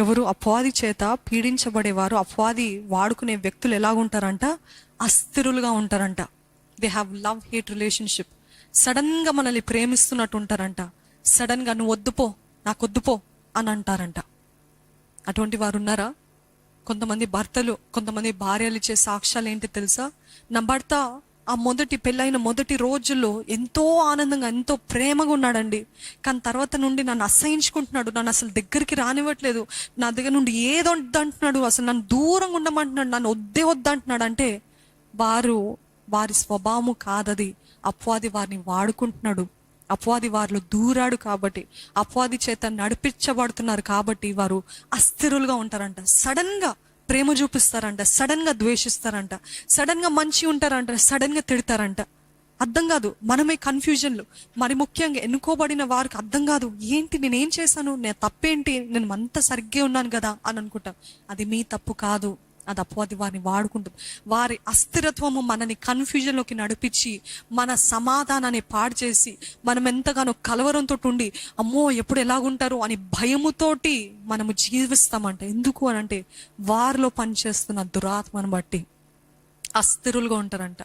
ఎవరు? అపవాది చేత పీడించబడేవారు, అపవాది వాడుకునే వ్యక్తులు ఎలాగుంటారంట? అస్థిరులుగా ఉంటారంట. They have love hate relationship. Sudden గా మనల్ని ప్రేమిస్తున్నట్టు ఉంటారంట. సడన్ గా నువ్వు వద్దుపో, నాకు వద్దుపో అని అంటారంట. అటువంటి వారు ఉన్నారా? కొంతమంది భర్తలు, కొంతమంది భార్యలు ఇచ్చే సాక్ష్యాలు ఏంటి తెలుసా? నా భర్త ఆ పెళ్ళైన మొదటి రోజుల్లో ఎంతో ఆనందంగా, ఎంతో ప్రేమగా ఉన్నాడండి. కానీ తర్వాత నుండి నన్ను అసహించుకుంటున్నాడు, నన్ను అసలు దగ్గరికి రానివ్వట్లేదు, నా దగ్గర నుండి ఏదో వద్దంటున్నాడు, అసలు నన్ను దూరంగా ఉండమంటున్నాడు, నన్ను వద్దంటున్నాడు. అంటే వారి స్వభావము కాదది. అపవాది వారిని వాడుకుంటున్నాడు. అపవాది వారిలో దూరాడు కాబట్టి, అపవాది చేత నడిపించబడుతున్నారు కాబట్టి వారు అస్థిరులుగా ఉంటారంట. సడన్ గా ప్రేమ చూపిస్తారంట, సడన్ గా ద్వేషిస్తారంట, సడన్ గా మంచి ఉంటారంట, సడన్ గా తిడతారంట. అర్థం కాదు. మనమే కన్ఫ్యూజన్లు. మరి ముఖ్యంగా ఎన్నుకోబడిన వారికి అర్థం కాదు, ఏంటి నేనేం చేశాను, నేను తప్పేంటి, నేను అంత సరిగ్గా ఉన్నాను కదా అని అనుకుంటాం. అది మీ తప్పు కాదు, అది అపవాది వారిని వాడుకుంటుంది. వారి అస్థిరత్వము మనని కన్ఫ్యూజన్లోకి నడిపించి, మన సమాధానాన్ని పాడు చేసి, మనం ఎంతగానో కలవరంతో ఉండి, అమ్మో ఎప్పుడు ఎలాగుంటారు అని భయముతోటి మనము జీవిస్తామంట. ఎందుకు అని అంటే వారిలో పనిచేస్తున్న దురాత్మను బట్టి అస్థిరులుగా ఉంటారంట.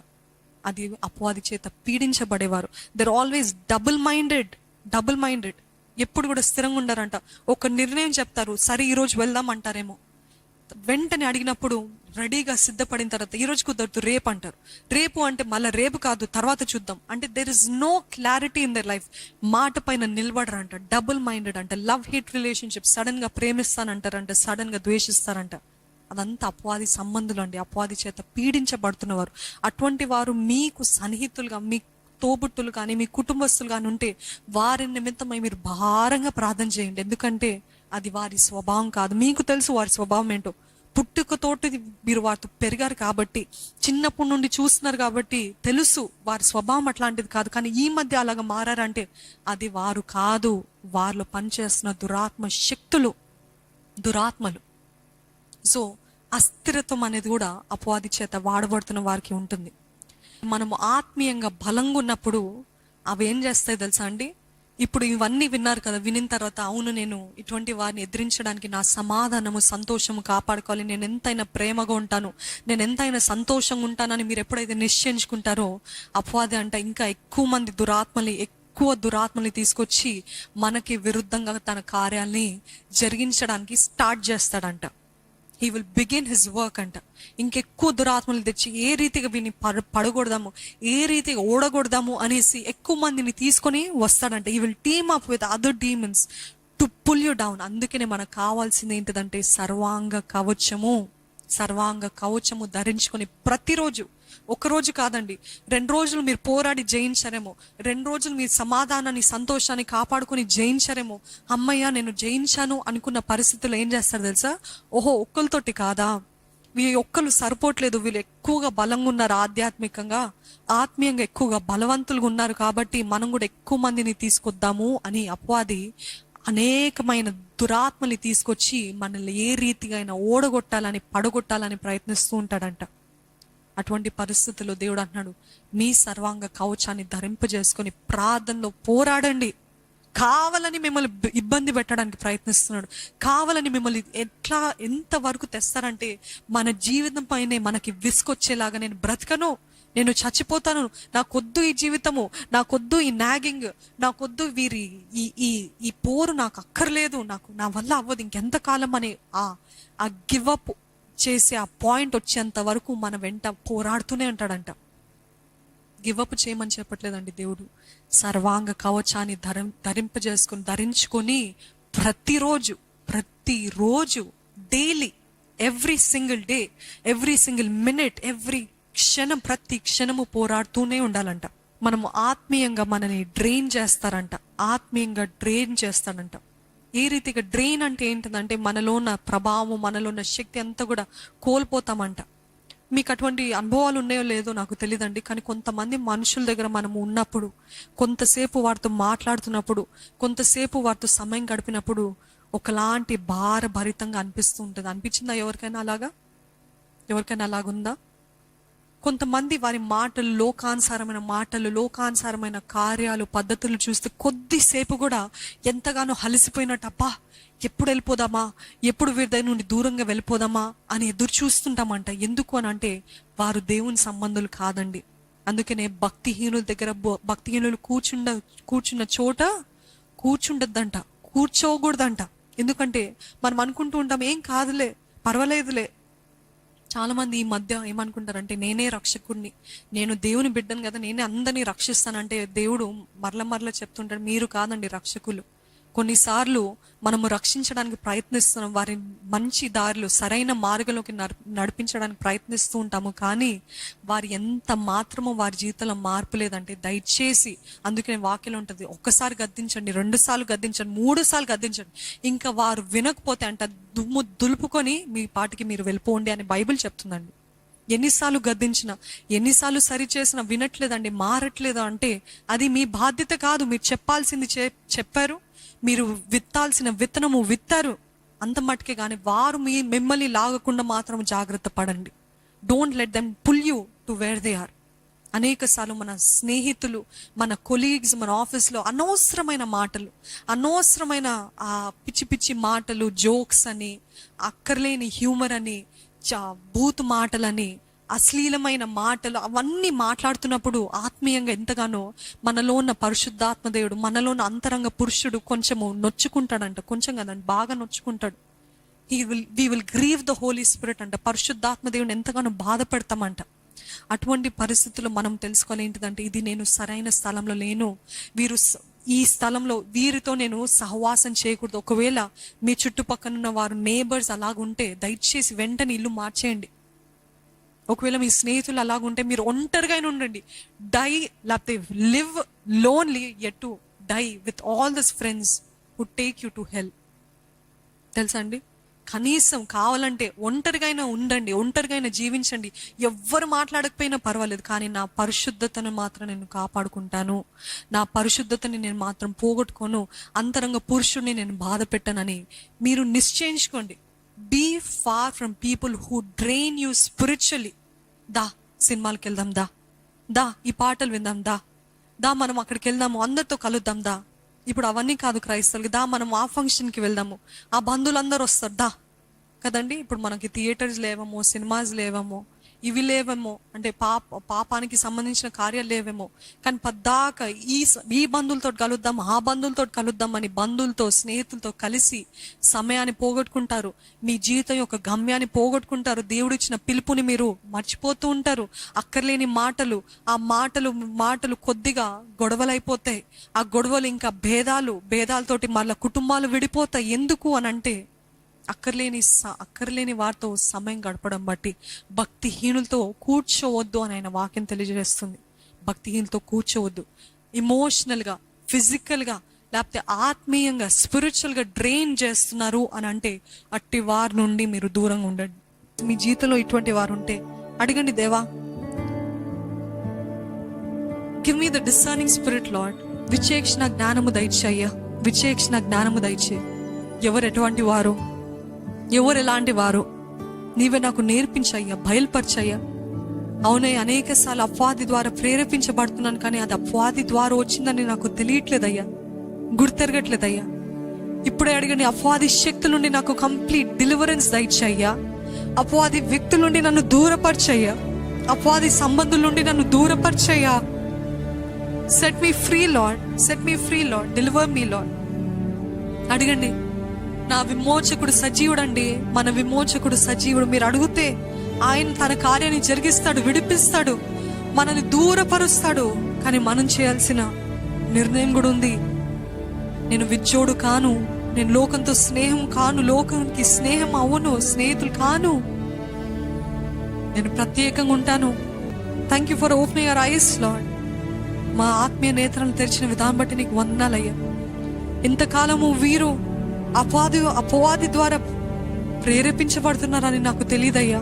అది అపవాది చేత పీడించబడేవారు. They're always double minded. ఎప్పుడు కూడా స్థిరంగా ఉండారంట. ఒక నిర్ణయం చెప్తారు, సరే ఈరోజు వెళ్దాం అంటారేమో, వెంటనే అడిగినప్పుడు రెడీగా సిద్ధపడిన తర్వాత ఈ రోజు కుదరదు రేపు అంటారు. రేపు అంటే మళ్ళీ రేపు కాదు, తర్వాత చూద్దాం అంటే there is no clarity in their life. మాట పైన నిలబడరంట. డబుల్ మైండెడ్ అంట. Love hate relationship. సడన్ గా ప్రేమిస్తానంటారంట, సడన్ గా ద్వేషిస్తారంట. అదంతా అపవాది సంబంధులు అండి, అపవాది చేత పీడించబడుతున్నవారు. అటువంటి వారు మీకు సన్నిహితులుగా, మీ తోబుట్టులు కానీ, మీ కుటుంబస్తులు కానీ ఉంటే వారి నిమిత్తమై మీరు భారంగా ప్రార్థన చేయండి. ఎందుకంటే అది వారి స్వభావం కాదు. మీకు తెలుసు వారి స్వభావం ఏంటో. పుట్టుకతోటి మీరు వారితో పెరిగారు కాబట్టి, చిన్నప్పటి నుండి చూస్తున్నారు కాబట్టి తెలుసు వారి స్వభావం అట్లాంటిది కాదు. కానీ ఈ మధ్య అలాగా మారారంటే అది వారు కాదు, వారిలో పనిచేస్తున్న దురాత్మలు. సో అస్థిరత్వం అనేది కూడా అపవాది చేత వాడబడుతున్న వారికి ఉంటుంది. మనము ఆత్మీయంగా బలంగా ఉన్నప్పుడు అవి ఏం చేస్తాయి తెలుసా అండి? ఇప్పుడు ఇవన్నీ విన్నారు కదా, వినిన తర్వాత అవును నేను ఇటువంటి వారిని ఎదిరించడానికి నా సమాధానము, సంతోషము కాపాడుకోవాలి, నేను ఎంతైనా ప్రేమగా ఉంటాను, నేను ఎంతైనా సంతోషంగా ఉంటానని మీరు ఎప్పుడైతే నిశ్చయించుకుంటారో, అపవాది అంటే ఇంకా ఎక్కువ దురాత్మల్ని తీసుకొచ్చి మనకి విరుద్ధంగా తన కార్యాల్ని జరిగించడానికి స్టార్ట్ చేస్తాడంట. He will begin his work అంట. ఇంకెక్కువ దురాత్మలు తెచ్చి ఏ రీతిగా వీని పడగొడదాము, ఏ రీతిగా ఓడగొడదాము అనేసి ఎక్కువ మందిని తీసుకొని వస్తాడంట. He will team up with other demons to pull you down. అందుకనే మనకు కావాల్సింది ఏంటిదంటే సర్వాంగ కవచము ధరించుకొని ప్రతిరోజు, ఒక రోజు కాదండి, 2 రోజులు మీరు పోరాడి జయించారేమో, 2 రోజులు మీ సమాధానాన్ని, సంతోషాన్ని కాపాడుకొని జయించారేమో. అమ్మయ్య నేను జయించాను అనుకున్న పరిస్థితుల్లో ఏం చేస్తారు తెలుసా? ఓహో ఒక్కరితోటి కాదా, వీళ్ళు ఒక్కరు సరిపోవట్లేదు, వీళ్ళు ఎక్కువగా బలంగా ఉన్నారు, ఆత్మీయంగా ఎక్కువగా బలవంతులుగా ఉన్నారు కాబట్టి మనం కూడా ఎక్కువ మందిని తీసుకొద్దాము అని అపవాది అనేకమైన దురాత్మని తీసుకొచ్చి మనల్ని ఏ రీతిగా అయినా ఓడగొట్టాలని, పడగొట్టాలని ప్రయత్నిస్తూ ఉంటాడంట. అటువంటి పరిస్థితుల్లో దేవుడు అంటున్నాడు, మీ సర్వాంగ కవచాన్ని ధరింపజేసుకొని ప్రార్థనలో పోరాడండి. కావాలని మిమ్మల్ని ఇబ్బంది పెట్టడానికి ప్రయత్నిస్తున్నాడు, కావాలని మిమ్మల్ని ఎంత వరకు తెస్తారంటే మన జీవితం పైనే మనకి విసుకొచ్చేలాగా, నేను బ్రతకను, నేను చచ్చిపోతాను, నాకొద్దు ఈ జీవితము, నాకొద్దు ఈ నాగింగ్, నాకొద్దు వీరి ఈ పోరు, నాకు అక్కర్లేదు, నా వల్ల అవ్వదు ఇంకెంతకాలం అని ఆ గివ్ అప్ చేసి ఆ పాయింట్ వచ్చేంత వరకు మన వెంట పోరాడుతూనే ఉంటాడంట. గివప్ చేయమని చెప్పట్లేదండి దేవుడు. సర్వాంగ కవచాన్ని ధరించుకొని ప్రతిరోజు daily, every single day, every single minute, every క్షణం, ప్రతి క్షణము పోరాడుతూనే ఉండాలంట. మనము ఆత్మీయంగా మనని డ్రైన్ చేస్తాడంట. ఏ రీతిగా డ్రైన్ అంటే ఏంటంటే మనలో ఉన్న ప్రభావం, మనలో ఉన్న శక్తి అంతా కూడా కోల్పోతామంట. మీకు అటువంటి అనుభవాలు ఉన్నాయో లేదో నాకు తెలియదండి, కానీ కొంతమంది మనుషుల దగ్గర మనము ఉన్నప్పుడు, కొంతసేపు వారితో మాట్లాడుతున్నప్పుడు, కొంతసేపు వారితో సమయం గడిపినప్పుడు ఒకలాంటి భారభరితంగా అనిపిస్తూ ఉంటుంది. అనిపించిందా ఎవరికైనా అలాగుందా? కొంతమంది వారి మాటలు, లోకానుసారమైన మాటలు, లోకానుసారమైన కార్యాలు, పద్ధతులు చూస్తే కొద్దిసేపు కూడా ఎంతగానో అలసిపోయినట్టు, అబ్బా ఎప్పుడు వెళ్ళిపోదామా, ఎప్పుడు వీరి దగ్గర నుండి దూరంగా వెళ్ళిపోదామా అని ఎదురు చూస్తుంటామంట. ఎందుకు అని అంటే వారు దేవుని సంబంధులు కాదండి. అందుకనే భక్తిహీనుల దగ్గర, భక్తిహీనులు కూర్చున్న చోట కూర్చుండద్దంట, కూర్చోకూడదంట. ఎందుకంటే మనం అనుకుంటూ ఉంటాం, ఏం కాదులే, పర్వాలేదులే. చాలా మంది ఈ మధ్య ఏమనుకుంటారంటే, నేనే రక్షకుడిని, నేను దేవుని బిడ్డను కదా, నేనే అందరినీ రక్షిస్తానంటే దేవుడు మరల చెప్తుంటాడు, మీరు కాదండి రక్షకులు. కొన్నిసార్లు మనము రక్షించడానికి ప్రయత్నిస్తున్నాం, వారి మంచి దారిలో, సరైన మార్గంలోకి నడిపించడానికి ప్రయత్నిస్తూ ఉంటాము. కానీ వారి ఎంత మాత్రమో వారి జీవితంలో మార్పు లేదంటే దయచేసి, అందుకనే వాక్యం ఉంటుంది, ఒక్కసారి గద్దించండి, 2 సార్లు గద్దించండి, 3 సార్లు గద్దించండి, ఇంకా వారు వినకపోతే అంట దుమ్ము దులుపుకొని మీ పాటికి మీరు వెళ్ళిపోండి అని బైబిల్ చెప్తుందండి. ఎన్నిసార్లు గద్దించినా, ఎన్నిసార్లు సరి చేసినా వినట్లేదండి, మారట్లేదు అంటే అది మీ బాధ్యత కాదు. మీరు చెప్పాల్సింది చెప్పారు, మీరు విత్తాల్సిన విత్తనము విత్తారు, అంత మట్టుకే. కానీ వారు మిమ్మల్ని లాగకుండా మాత్రం జాగ్రత్త పడండి. Don't let them pull you to where they are. అనేక సార్లు మన స్నేహితులు, మన కొలీగ్స్, మన ఆఫీస్లో అనవసరమైన మాటలు, అనవసరమైన ఆ పిచ్చి పిచ్చి మాటలు, జోక్స్ అని, అక్కర్లేని హ్యూమర్ అని, బూత్ మాటలని, అశ్లీలమైన మాటలు అవన్నీ మాట్లాడుతున్నప్పుడు ఆత్మీయంగా ఎంతగానో మనలో ఉన్న పరిశుద్ధాత్మ దేవుడు, మనలో ఉన్న అంతరంగ పురుషుడు కొంచెము నొచ్చుకుంటాడంట. కొంచెం కదండి, బాగా నొచ్చుకుంటాడు. We will grieve the Holy Spirit అంట. పరిశుద్ధాత్మ దేవుడిని ఎంతగానో బాధపెడతామంట. అటువంటి పరిస్థితుల్లో మనం తెలుసుకోవాలి ఏంటిదంటే, ఇది నేను సరైన స్థలంలో లేను, ఈ స్థలంలో వీరితో నేను సహవాసం చేయకూడదు. ఒకవేళ మీ చుట్టుపక్కల ఉన్న వారు నేబర్స్ అలాగుంటే దయచేసి వెంటనే ఇల్లు మార్చేయండి. ఒకవేళ మీ స్నేహితులు అలాగుంటే మీరు ఒంటరిగా ఉండండి. డై, లేకపోతే live lonely yet to die with all this friends who take you to hell. తెలుసా అండి, కనీసం కావాలంటే ఒంటరిగా ఉండండి, ఒంటరిగా జీవించండి. ఎవ్వరు మాట్లాడకపోయినా పర్వాలేదు, కానీ నా పరిశుద్ధతను మాత్రం నేను కాపాడుకుంటాను, నా పరిశుద్ధతని నేను మాత్రం పోగొట్టుకోను, అంతరంగ పురుషుడిని నేను బాధ పెట్టనని మీరు నిశ్చయించుకోండి. Be far from people who drain you spiritually. దా సినిమాలకు వెళ్దాం, దా ఈ పాటలు విందాం, దా మనం అక్కడికి వెళ్దాము, అందరితో కలుద్దాం, ఇప్పుడు అవన్నీ కాదు క్రైస్తవులకి, మనం ఆ ఫంక్షన్కి వెళ్దాము, ఆ బంధువులందరూ వస్తారు, కదండి. ఇప్పుడు మనకి థియేటర్స్ లేవేమో, సినిమాస్ లేవేమో, ఇవి లేవేమో, అంటే పాపానికి సంబంధించిన కార్యాలు లేవేమో, కానీ పద్దాక ఈ బంధువులతో కలుద్దాం, ఆ బంధువులతో కలుద్దాం అని బంధువులతో, స్నేహితులతో కలిసి సమయాన్ని పోగొట్టుకుంటారు. మీ జీవితం యొక్క గమ్యాన్ని పోగొట్టుకుంటారు. దేవుడు ఇచ్చిన పిలుపుని మీరు మర్చిపోతూ ఉంటారు. అక్కర్లేని మాటలు, ఆ మాటలు కొద్దిగా గొడవలైపోతాయి. ఆ గొడవలు ఇంకా భేదాలతోటి మళ్ళీ కుటుంబాలు విడిపోతాయి. ఎందుకు అని అంటే అక్కర్లేని వారితో సమయం గడపడం బట్టి. భక్తిహీనులతో కూర్చోవద్దు అని ఆయన వాక్యం తెలియజేస్తుంది. భక్తిహీనులతో కూర్చోవద్దు. ఇమోషనల్గా, ఫిజికల్గా, లేకపోతే ఆత్మీయంగా, స్పిరిచువల్గా డ్రైన్ చేస్తున్నారు అని అంటే అట్టి వారి నుండి మీరు దూరంగా ఉండండి. మీ జీవితంలో ఇటువంటి వారు ఉంటే అడగండి, దేవా give me the discerning spirit Lord. విచేక్షణ జ్ఞానము దయచేయ్యా, విచేక్షణ జ్ఞానము దయచే. ఎవరు ఎటువంటి వారు, ఎవరు ఎలాంటి వారు నీవే నాకు నేర్పించయ్యా, బయలుపరచయ్యా. అవునే, అనేక సార్లు అపవాది ద్వారా ప్రేరేపించబడుతున్నాను, కానీ అది అపవాది ద్వారా వచ్చిందని నాకు తెలియట్లేదయ్యా, గుర్తెరగట్లేదయ్యా. ఇప్పుడే అడిగండి, అపవాది శక్తుల నుండి నాకు కంప్లీట్ డెలివరెన్స్ దయచయ్యా. అపవాది వ్యక్తుల నుండి నన్ను దూరపరచయ్యా, అపవాది సంబంధుల నుండి నన్ను దూరపరచయ్యా. సెట్ మీ ఫ్రీ లార్డ్, సెట్ మీ ఫ్రీ లార్డ్, డెలివర్ మీ లార్డ్. అడగండి. నా విమోచకుడు సజీవుడండి, మన విమోచకుడు సజీవుడు. మీరు అడిగితే ఆయన తన కార్యాన్ని జరిగిస్తాడు, విడిపిస్తాడు, మనల్ని దూరపరుస్తాడు. కానీ మనం చేయాల్సిన నిర్ణయం కూడా ఉంది. నేను విజ్జోడు కాను, నేను లోకంతో స్నేహం కాను, లోకానికి స్నేహం అవును, స్నేహితులు కాను, నేను ప్రత్యేకంగా ఉంటాను. Thank you for opening your eyes lord. మా ఆత్మీయ నేత్రాలను తెరిచిన విధానం బట్టి నీకు వందనాలయ్యా. ఇంతకాలము వీరు అపవాది ద్వారా ప్రేరేపించబడుతున్నారని నాకు తెలియదయ్యా.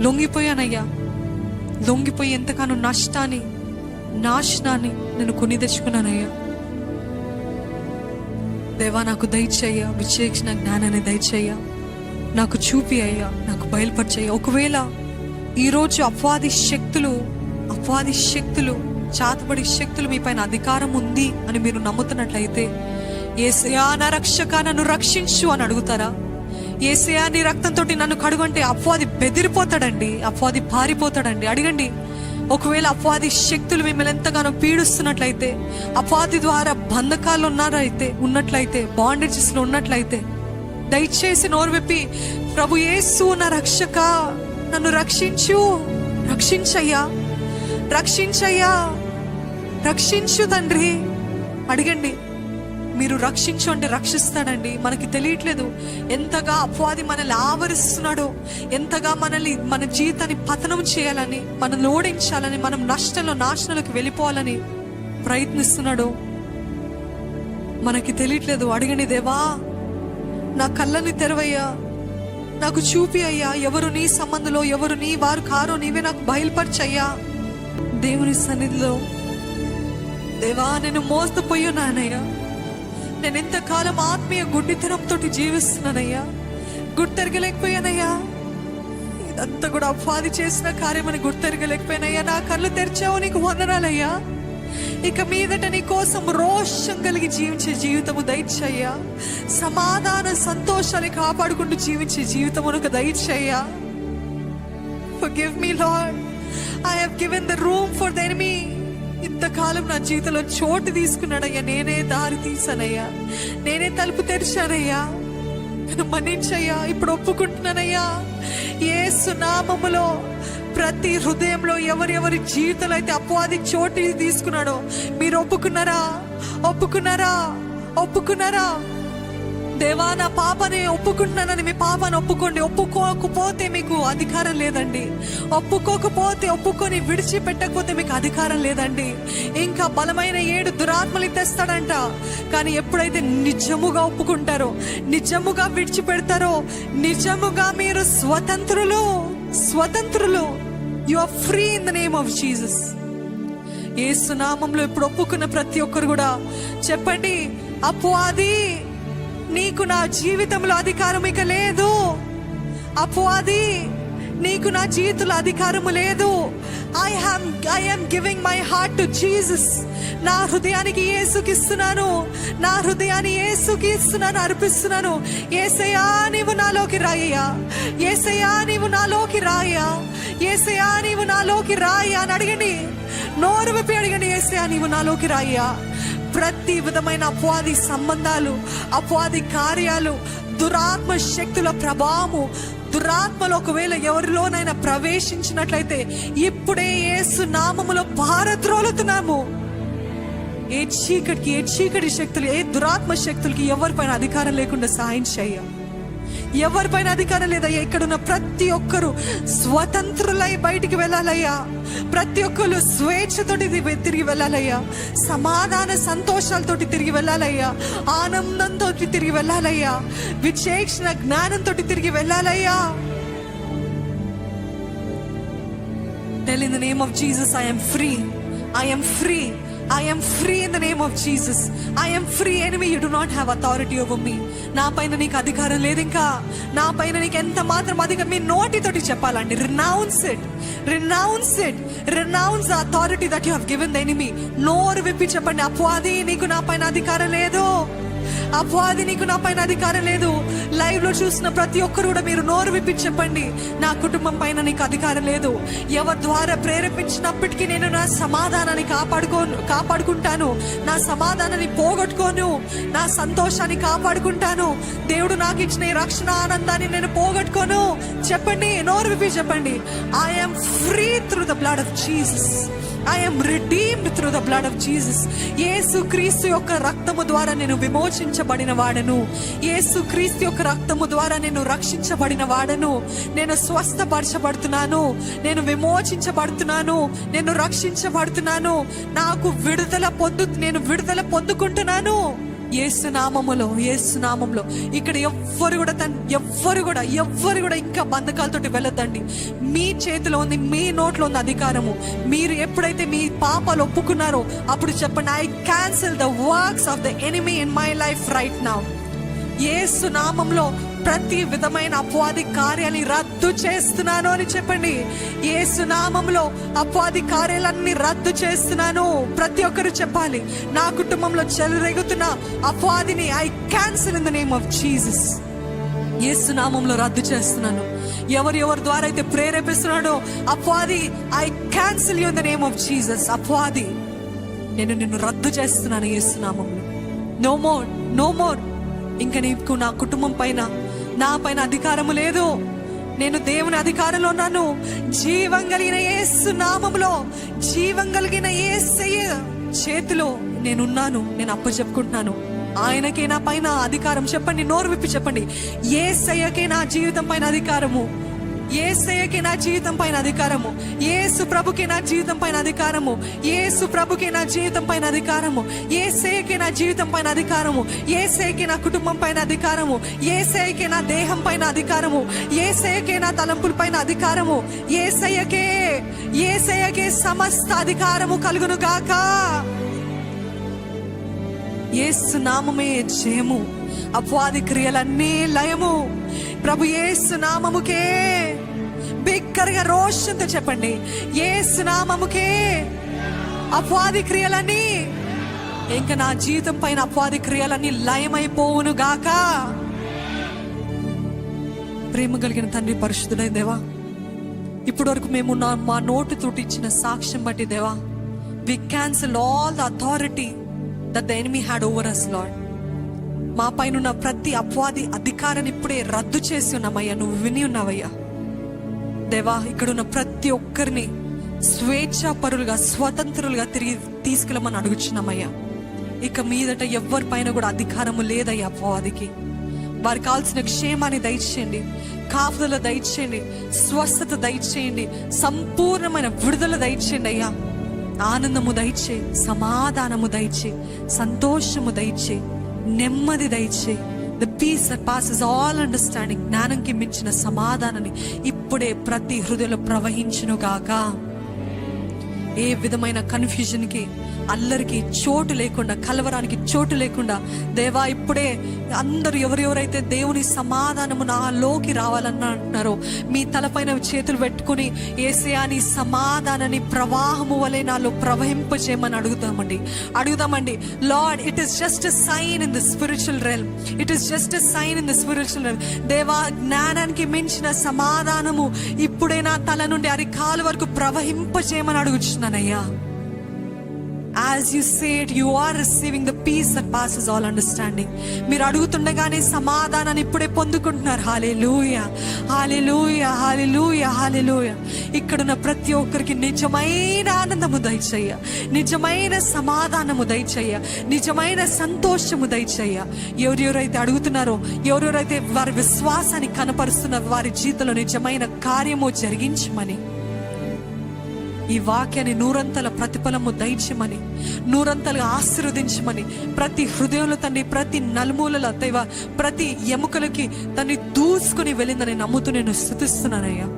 లొంగిపోయానయ్యా, లొంగిపోయి ఎంతగానో నాశనాన్ని నేను కొని తెచ్చుకున్నానయ్యా. దేవా నాకు దయచేయ్యా, విచేక్షణ జ్ఞానాన్ని దయచేయ్యా, నాకు చూపి అయ్యా, నాకు బయలుపరిచయ్యా. ఒకవేళ ఈరోజు అపవాది శక్తులు చాతబడి శక్తులు మీ పైన అధికారం ఉంది అని మీరు నమ్ముతున్నట్లయితే, యేసయ్యా నా రక్షక నన్ను రక్షించు అని అడుగుతారా? యేసయ్యా నీ రక్తంతో నన్ను కడుగంటే అపవాది బెదిరిపోతాడండి, అపవాది పారిపోతాడండి. అడగండి. ఒకవేళ అపవాది శక్తులు మిమ్మల్ని ఎంతగానో పీడిస్తున్నట్లయితే, అపవాది ద్వారా బంధకాలు ఉన్నట్లయితే బాండేజెస్ లో ఉన్నట్లయితే, దయచేసి నోరు విప్పి, ప్రభు యేసు నా రక్షక నన్ను రక్షించయ్యా రక్షించు తండ్రి అడగండి. మీరు రక్షించు అంటే రక్షిస్తాడండి. మనకి తెలియట్లేదు ఎంతగా అపవాది మనల్ని ఆవరిస్తున్నాడో, ఎంతగా మన జీవితాన్ని పతనం చేయాలని, మనల్ని ఓడించాలని, మనం నాశనంలోకి వెళ్ళిపోవాలని ప్రయత్నిస్తున్నాడు. మనకి తెలియట్లేదు. అడగండి. దేవా నా కళ్ళని తెరవయ్యా, నాకు చూపి అయ్యా, ఎవరు నీ సంబంధంలో ఎవరు నీ వారు కారో నీవే నాకు బయలుపరచయ్యా. దేవుని సన్నిధిలో, దేవా నేను మోసపోయానయ్యా, నేను ఎంతకాలం ఆత్మీయ గుడ్డితనంతో జీవిస్తున్నానయ్యా, గుర్తెరగలేకపోయానయ్యా, ఇదంతా కూడా అపవాది చేసిన కార్యమని గుర్తెరగలేకపోయానయ్యా. నా కళ్ళు తెరిచావు, నీకు వందనాలయ్యా. ఇక మీదట నీ కోసం రోషం కలిగి జీవించే జీవితము దయచేయ్యా. సమాధాన సంతోషాన్ని కాపాడుకుంటూ జీవించే జీవితమునకు దయచేయ్యా. Forgive me, Lord. I have given the room for the enemy. ఇంతకాలం నా జీవితంలో చోటు తీసుకున్నాడయ్యా. నేనే దారి తీసానయ్యా, నేనే తలుపు తెరిచానయ్యా. నన్ను మన్నించయ్యా. ఇప్పుడు ఒప్పుకుంటున్నానయ్యా. యేసు నామములో ప్రతి హృదయంలో ఎవరెవరి జీవితంలో అయితే అపవాది చోటు తీసుకున్నాడో మీరు ఒప్పుకున్నారా? దేవా నా పాపని ఒప్పుకుంటున్నానని మీ పాపాన్ని ఒప్పుకోండి. ఒప్పుకోకపోతే మీకు అధికారం లేదండి. ఒప్పుకొని విడిచిపెట్టకపోతే మీకు అధికారం లేదండి. ఇంకా బలమైన 7 దురాత్మలు తెస్తాడంట. కానీ ఎప్పుడైతే నిజముగా ఒప్పుకుంటారో, నిజముగా విడిచిపెడతారో, నిజముగా మీరు స్వతంత్రులు. You are free in the name of Jesus. Yesu నామములో ఇప్పుడు ఒప్పుకున్న ప్రతి ఒక్కరు కూడా చెప్పండి, అపవాది నీకు నా జీవితంలో అధికారం ఇక లేదు. అపవాది నీకు నా జీవితంలో అధికారము లేదు. I am giving my heart to Jesus. నా హృదయానికి యేసుకిస్తున్నాను, అర్పిస్తున్నాను. యేసయ్యా నీవు నాలోకి రాయ్యా, నీవు నాలోకి రాయ్యా అని అడగండి. నోరు విప్పి అడగండి, యేసయ్యా నీవు నాలోకి రాయ్యా. ప్రతి విధమైన అపవాది సంబంధాలు, అపవాది కార్యాలు, దురాత్మ శక్తుల ప్రభావము, దురాత్మలు ఒకవేళ ఎవరిలోనైనా ప్రవేశించినట్లయితే ఇప్పుడే యేసు నామములో పారద్రోలుతున్నాము. ఏ చీకటి శక్తులు, ఏ దురాత్మ శక్తులకి ఎవరిపైన అధికారం లేకుండా సాయం చేయ. ఎవరిపైన అధికారం లేదయ్యా. ఇక్కడున్న ప్రతి ఒక్కరు స్వతంత్రులై బయటికి వెళ్ళాలయ్యా. ప్రతి ఒక్కరు స్వేచ్ఛతోటి తిరిగి వెళ్ళాలయ్యా. సమాధాన సంతోషాలతోటి తిరిగి వెళ్ళాలయ్యా. ఆనందంతో తిరిగి వెళ్ళాలయ్యా. విచేక్షణ జ్ఞానంతో తిరిగి వెళ్ళాలయ్యా. Tell in the name of Jesus, I am free. I am free in the name of Jesus. I am free. Enemy, you do not have authority over me. నా పైన నీకు అధికారం లేదు. ఇంకా నా పైన నీకు ఎంత మాత్రం అధికారం. మీ నోటితోటి చెప్పాలండి. Renounce the authority that you have given the enemy. నోరు విప్పి చెప్పండి, అపవాది నీకు నా పైన అధికారం లేదు. లైవ్ లో చూసిన ప్రతి ఒక్కరు కూడా మీరు నోరు విప్పి చెప్పండి, నా కుటుంబం పైన నీకు అధికారం లేదు. ఎవరి ద్వారా ప్రేరేపించినప్పటికీ నేను నా సమాధానాన్ని కాపాడుకుంటాను, నా సమాధానాన్ని పోగొట్టుకోను, నా సంతోషాన్ని కాపాడుకుంటాను. దేవుడు నాకు ఇచ్చిన ఈ రక్షణ ఆనందాన్ని నేను పోగొట్టుకోను. చెప్పండి, నోరు విప్పి చెప్పండి, I am free through the blood of Jesus. I am redeemed through the blood of Jesus. యేసు క్రీస్తు యొక్క రక్తము ద్వారా నేను విమోచించబడిన వాడను. యేసు క్రీస్తు యొక్క రక్తము ద్వారా నేను రక్షించబడిన వాడను. నేను స్వస్థపరచబడుతున్నాను, నేను విమోచించబడుతున్నాను, నేను రక్షించబడుతున్నాను. నాకు నేను విడుదల పొందుకుంటున్నాను యేసు నామములో. ఇక్కడ ఎవ్వరు కూడా ఇంకా బంధకాలతోటి వెళ్ళొద్దండి. మీ చేతిలో ఉంది, మీ నోట్లో ఉంది అధికారము. మీరు ఎప్పుడైతే మీ పాపాలు ఒప్పుకున్నారో అప్పుడు చెప్పండి, I cancel the works of the enemy in my life right now. యేసు నామంలో ప్రతి విధమైన అపవాది కార్యాన్ని రద్దు చేస్తున్నాను అని చెప్పండి. యేసు నామములో అపవాది కార్యాలన్నీ రద్దు చేస్తున్నాను. ప్రతి ఒక్కరు చెప్పాలి, నా కుటుంబంలో చెలరేగుతున్న అపవాదిని I cancel in the name of Jesus. Yesu నామంలో రద్దు చేస్తున్నాను. ఎవరి ద్వారా అయితే ప్రేరేపిస్తున్నాడో అపవాది, I cancel you in the name of Jesus. అపవాది, నేను నిన్ను రద్దు చేస్తున్నాను యేసు నామంలో. No more, no more. ఇంకా నీకు నా కుటుంబం పైన, నా పైన అధికారము లేదు. నేను దేవుని అధికారంలో ఉన్నాను. జీవం కలిగిన యేసు నామములో, జీవం కలిగిన యేసయ్య చేతిలో నేనున్నాను. నేను అప్పచెప్పుకుంటున్నాను. ఆయనకే నా పైన అధికారం. చెప్పండి, నోరు విప్పి చెప్పండి, యేసయ్యకే నా జీవితం పైన అధికారము. యేసయ్యకే నా జీవితం పైన అధికారము. యేసు ప్రభుకే నా జీవితం పైన అధికారము. యేసు ప్రభుకే నా జీవితం పైన అధికారము. యేసయ్యకే నా జీవితం పైన అధికారము. యేసయ్యకే నా కుటుంబం పైన అధికారము. యేసయ్యకే నా దేహం పైన అధికారము. యేసయ్యకే నా తలంపుల పైన అధికారము. యేసయ్యకే సమస్త అధికారము కలుగును గాక. యేసు నామమే జయము. అపవాది క్రియలన్నీ లయము. ప్రభు యేసు నామముకే బిగ్గరగా రోషంతో చెప్పండి, యేసు నామముకే అపవాది క్రియలన్నీ, ఇంకా నా జీవితం పైన అపవాది క్రియలన్నీ లయమైపోవును గాక. ప్రేమ కలిగిన తండ్రి, పరిశుద్ధుడైన దేవా, ఇప్పటి వరకు మేము మా నోటితోటి ఇచ్చిన సాక్ష్యం బట్టి దేవా, we cancel all the authority that the enemy had over us, Lord. మా పైన ఉన్న ప్రతి అపవాది అధికారాన్ని ఇప్పుడే రద్దు చేసి ఉన్నామయ్యా. నువ్వు విని ఉన్నావయ్యా దేవా. ఇక్కడున్న ప్రతి ఒక్కరిని స్వేచ్ఛాపరులుగా, స్వతంత్రులుగా తిరిగి తీసుకెళ్ళమని అడుగుచున్నామయ్యా. ఇక మీదట ఎవరి పైన కూడా అధికారము లేదయ్యా అపవాదికి. వారికి కావాల్సిన క్షేమాన్ని దయచేయండి, కాపుదల దయచేయండి, స్వస్థత దయచేయండి, సంపూర్ణమైన విడుదల దయచేయండి అయ్యా. ఆనందము దయచే, సమాధానము దయచే, సంతోషము దయచే, నెమ్మది దయచే. The peace that passes all understanding, జ్ఞానంకి మించిన సమాధానాన్ని ఇప్పుడే ప్రతి హృదయంలో ప్రవహించును గాక. ఏ విధమైన కన్ఫ్యూజన్కి, అల్లరికి చోటు లేకుండా, కలవరానికి చోటు లేకుండా దేవా, ఇప్పుడే అందరూ ఎవరెవరైతే దేవుని సమాధానము నాలోకి రావాలన్న అంటున్నారో, మీ తలపైన చేతులు పెట్టుకుని యేసయ్యా నీ సమాధానాన్ని ప్రవాహము వలె నాలో ప్రవహింపచేయమని అడుగుదామండి. Lord, it is just a sign in the spiritual realm. It is just a sign in the spiritual realm. దేవా, జ్ఞానానికి మించిన సమాధానము ఇప్పుడే నా తల నుండి అరికాల వరకు ప్రవహింపచేయమని అడుగుచున్నానయ్యా. As you said, you are receiving the peace that passes all understanding. మీరు అడుగుతుండగానే సమాధానాన్ని ఇప్పుడే పొందుకుంటున్నారు. హల్లెలూయా, హల్లెలూయా, హల్లెలూయా, హల్లెలూయా. ఇక్కడున్న ప్రతి ఒక్కరికి నిజమైన ఆనందము దయచేయ, నిజమైన సమాధానము దయచేయ, నిజమైన సంతోషము దయచేయ. ఎవరెవరైతే అడుగుతున్నారో, ఎవరెవరైతే వారి విశ్వాసాన్ని కనపరుస్తున్నారు, వారి జీవితంలో నిజమైన కార్యము జరిగించమని, ఈ వాక్యాన్ని నూరంతల ప్రతిఫలము దయచమని, నూరంతలుగా ఆశీర్వదించమని, ప్రతి హృదయంలో తండ్రి, ప్రతి నలుమూలల దైవ, ప్రతి ఎముకలకి తన్ని దూసుకుని వెళ్ళిందని నమ్ముతూ నేను స్తుతిస్తున్నానయ్యా.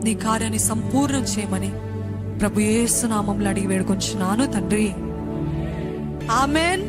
నీ కార్యాన్ని సంపూర్ణం చేయమని ప్రభు యేసు నామములో అడిగి వేడుకొంచున్నాను తండ్రి. ఆమెన్.